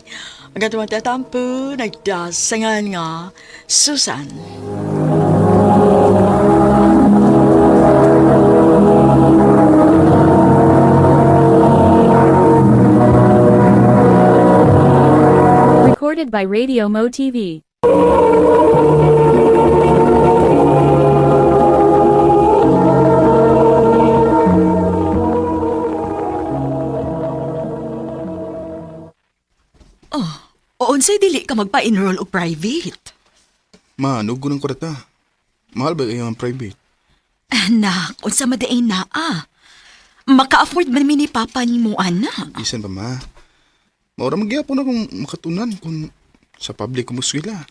Ang atong tatampo nagdasangan nga Susan. Recorded by Radio Mo TV. O unsay dili ka magpa-enroll o private? Ma, nugo ng kurata. Mahal ba kayo ang private? Anak, unsa madaay na Maka-afford man mi ni Papa ni mo, anak. Isan pa, ma. Maura magyapon akong makatunan kung sa public kumuskwila.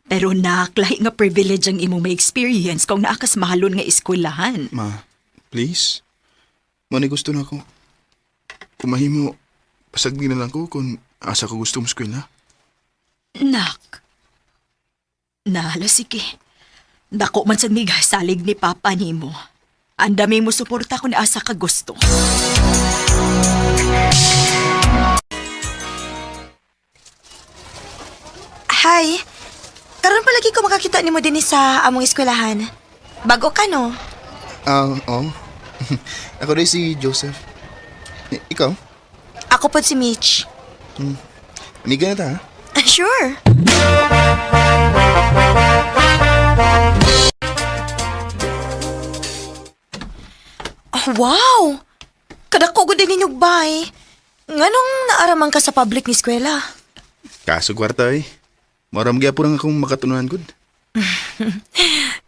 Pero nak, lahi nga privilege ang imong may experience kung naakas mahalon nga eskwelahan. Ma, please. Mani gusto na ako. Kung mahimo, pasagdi na lang ko kung asa ko gusto muskwila. Nak. Nahala, sige. Dako man sa miga salig ni Papa ni mo. Ang dami mo suporta kung asa ka gusto. Hi. Karon palagi ko makakita nimo din sa among eskwelahan. Bago ka, no? Oo. Ako rin si Joseph. Ikaw? Ako po si Mitch. Amiga na ta, ha? Sure. Oh, wow! Kadako ko din ninyog bay. Nganong naaraman ka sa public ni eskwela? Kaso kwarta eh. Maram gyapon ang akong makatunuan gud.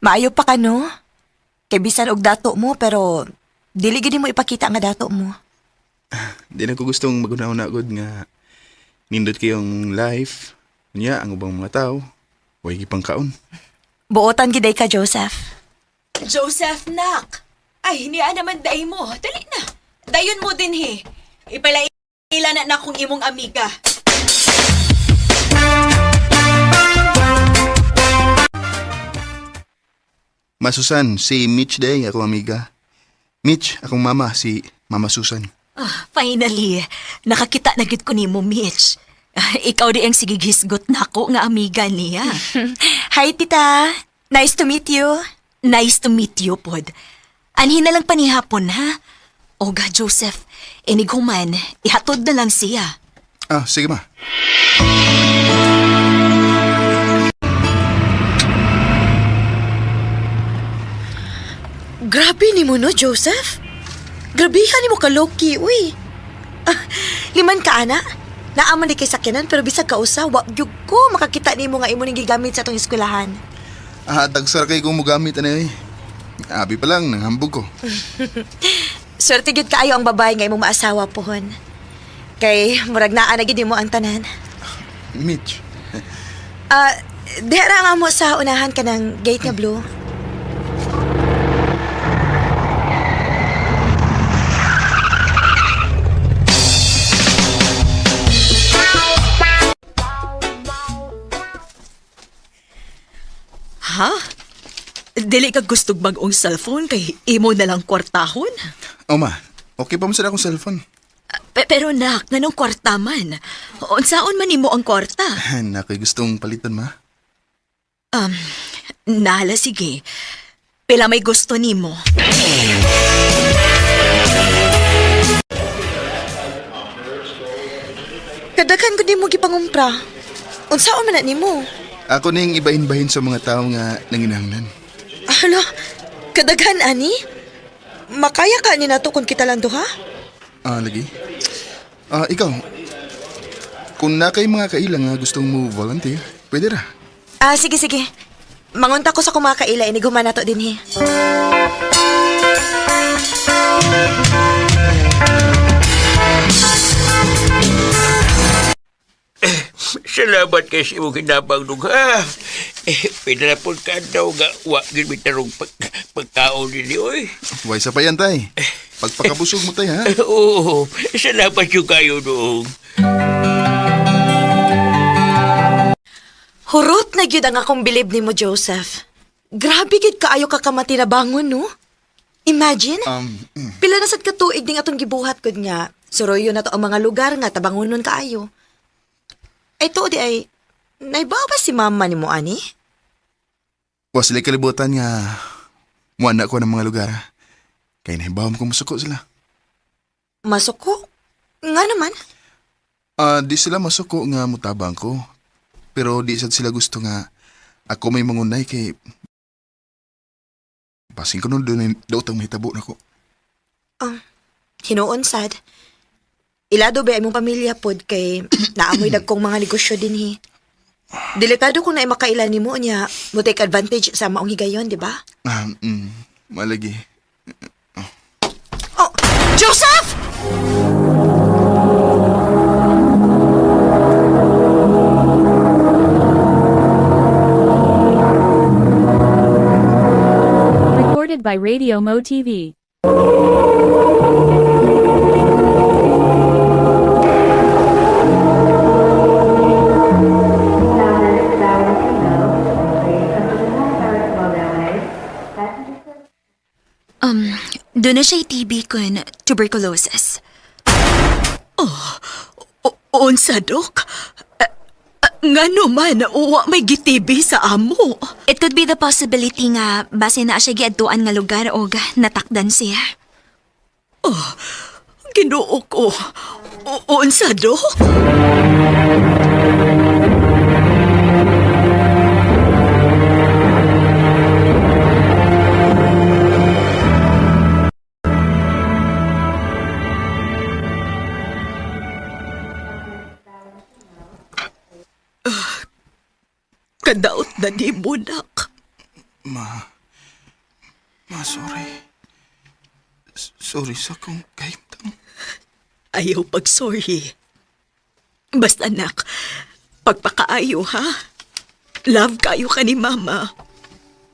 Maayo pa ka, no? Kay bisan og dato mo, pero dili gid mo ipakita nga dato mo. Di na ko gustong magunahon gud nga nindot kayong life. Niya ang ubang mga tao. Huwag ipang kaon. Buotan giday ka, Joseph. Joseph, nak. Ay, niya naman day mo. Dali na. Dayon mo din, he. Ipalaila na kung imong amiga. Ma Susan, si Mitch day, ako amiga. Mitch, akong mama, si Mama Susan. Finally, nakakita na gid ko nimo, Mitch. Ikaw di ang sigigisgot nako nga amiga niya. Hi, tita. Nice to meet you. Nice to meet you, pod. Anhin na lang panihapon, ha? Oga, Joseph, iniguman, ihatod na lang siya. Sige ma. Grabe ni mo, no, Joseph? Grabihan ni mo ka, Loki, uy. Liman ka, ana? Naaman di kay sakyanan, pero bisag ka usa, wag gyud ko makakita ni mo nga imo ning gigamit sa atong eskwelahan. Tagsar kay kong mugamit ano eh. Abi pa lang, nanghambog ko. Swerte gyud kaayo ang babae nga imong maasawa pohon. Kay murag naa na gid mo ang tanan. Mitch. Dihara nga mo sa unahan ka ng gate nga blue. Ha? Dili ka gustog mag-ong cellphone kay imo na lang kwartahon? Ma, okay pa mo sa akong cellphone. Pero nak, nanong kwarta man? Unsaon man imo ang kwarta? Nakoy gustong palitan, ma. Nala, sige. Pila may gusto nimo? Kadaghan ko di mo gipangumpra. Unsaon man na nimo? Ako ning ibahin-bahin sa mga tao nga nanginahanglan. Hala, kadaghan ani? Makaya ka ni nato kung kita lang duha? Lagi. Ikaw. Kung na kay mga kailang nga gustong mo volunteer, pwede ra. Sige. Mangunta ko sa kumakaila, iniguman na to din he. Salamat kay si mo kinabang dugha. Pwede na po ka daw nga wagin mitarong pagkaon nini, oy. Way sa pa yan, tay. Pagpakabusog mo, tay, ha? Oo, salamat yung kayo doong. Hurot na gyud ang akong bilib nimo, Joseph. Grabe gid kaayo ka kamati na bangon, no? Imagine, pila na sad ka tuig ding atong gibuhat gud nga. Suroyo na to ang mga lugar nga tabangonon kaayo. Ay to di ay naibaw ba si mama nimo ani? Was sila kalibutan nga muana ko ng mga lugar. Kaya nahibawam ko masuko sila. Masuko? Nga naman. Di sila masuko nga mutabang ko. Pero di sad sila gusto nga ako may mangunay kay pasing ko nun doon daw tang mahitabo na ko. Hinuon sad. Ilado ba imong pamilya pod kay naamoy dagkong mga negosyo din hi. Delikado kung na makailan nimo niya mo take advantage sa maong higayon, di ba? Malagi. Oh, Joseph! Recorded by Radio Mo TV. Doon na siya'y TB kun tuberculosis. Unsa, Dok? Nga naman, uwa may gitibi sa amo. It could be the possibility nga base na siya giadtuan nga lugar o natakdan siya. Ginoo ko. Unsa, Dok? Kadaot na di mo, nak. Ma, sorry. Sorry sa kong kahimtang. Ayaw pag-sorry. Basta, nak, pagpakaayo, ha? Love kayo ka ni Mama.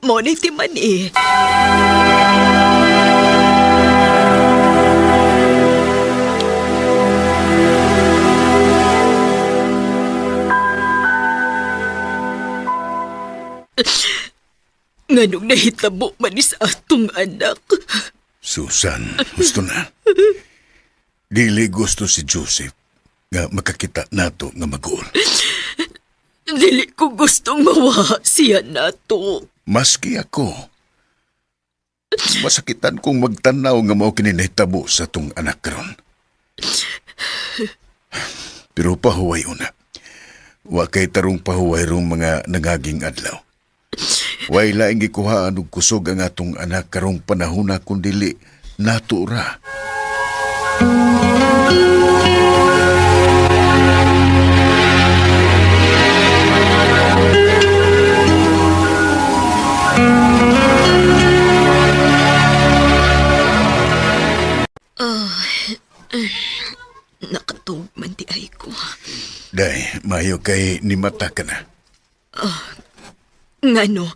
Monay timan eh. Nganong nahitabo man sa atong anak. Susan, gusto na. Dili gusto si Joseph nga makakita nato nga mag-uol. Dili ko gustong mawa siya nato. Maski ako. Masakitan kong magtanaw nga mao kini nahitabo sa tong anak karon. Pero pahuway una. Wa kay tarong pahuway rong mga nangaging adlaw. Way laing gikuhaan og kusog ang atong anak karong panahona kundili nato ra. Nakatog man di ay ko. Day, mayo kay ni mata ka na. Ngano,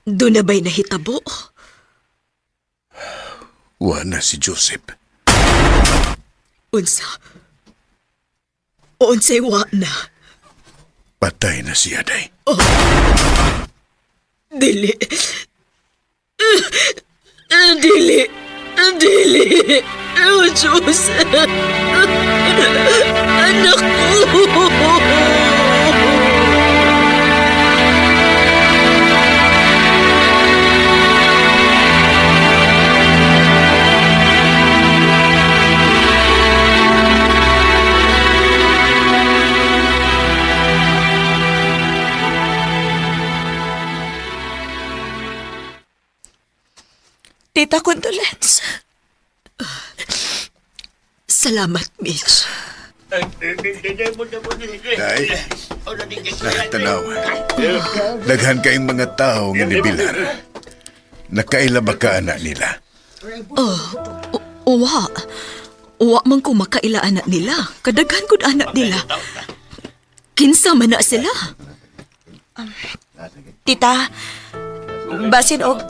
doon na ba'y nahitabo? Wa na si Joseph. Unsay wa na? Patay na siya, day. Dili. Dili. Oh, Diyos. Anak ko. Tita, condolence. Salamat, Mitch. Day, tanaw. Daghan kayong mga tao nga nibilar. Nakaila ba ka anak nila? Uwa. Uwa man ko makaila anak nila. Kadaghan gud anak nila. Kinsa man na sila? Tita, basin og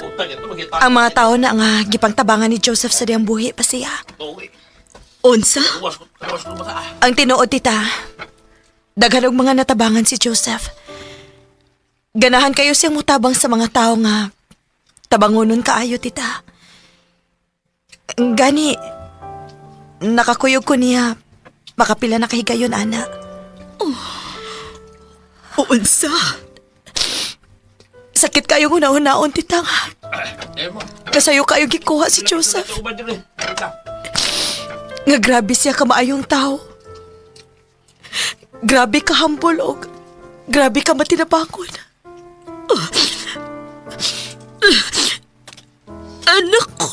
ang mga tao na nga gipangtabangan ni Joseph sa diyang buhi pa siya. Unsa? Ang tinuod, tita, daghan og mga natabangan si Joseph. Ganahan kayo siyang mutabang sa mga tao nga tabangonon kaayo, tita. Gani, nakakuyog ko niya makapila na kahigayon, ana. Unsa? Sakit kayo una-unaon, tita nga. Kasayo kayo gikuha si Joseph. Nga grabe siya ka maayong tao. Grabe ka humble og grabe ka matinabangon. Anak ko!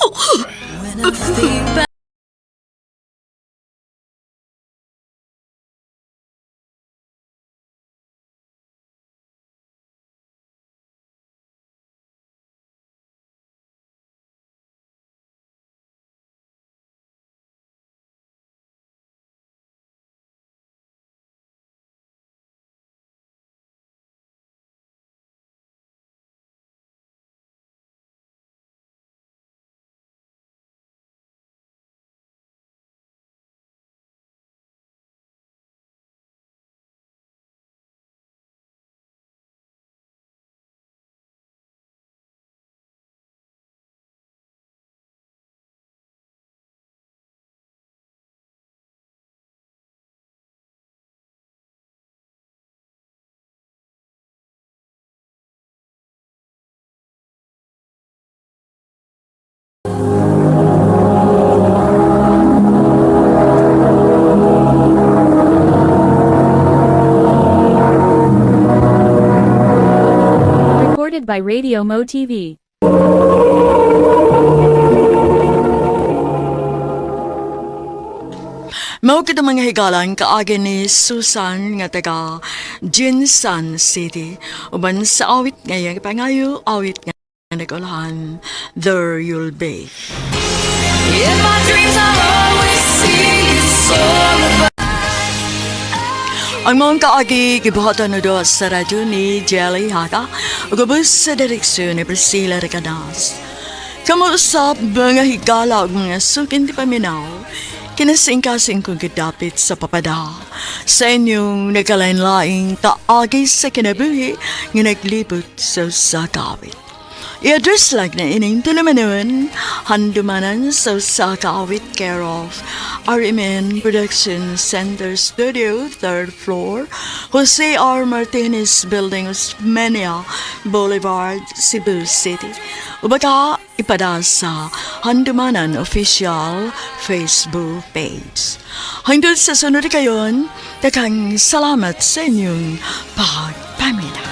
Recorded by Radio Mo TV. Mao kita mga higalan kaagi ni Susan nga taga Jinsan City. Uban sa awit ngayon, pangayo awit nga nagulahan, There You'll Be. Ang mga kaagi gibuhatan na doon sa radyo ni Jelly Haka, ugabos sa direksyon ni Priscilla Ricadas. Kamuusap mga higala o mga sukin di paminaw, kinasingkasing kong gidapit sa papada sa inyong nagkalain-laing kaagi sa kinabuhi nga naglibot sa sakawit. I-address lang na ining tulamanon, handumanan sa sakawit care of RMN Production Center Studio, 3rd floor, Jose R. Martinez Building, Osmeña Boulevard, Cebu City. Ubaka ipada sa Handumanan Official Facebook page. Hanggang sa sunod kayon, takang salamat sa inyong pagpamina.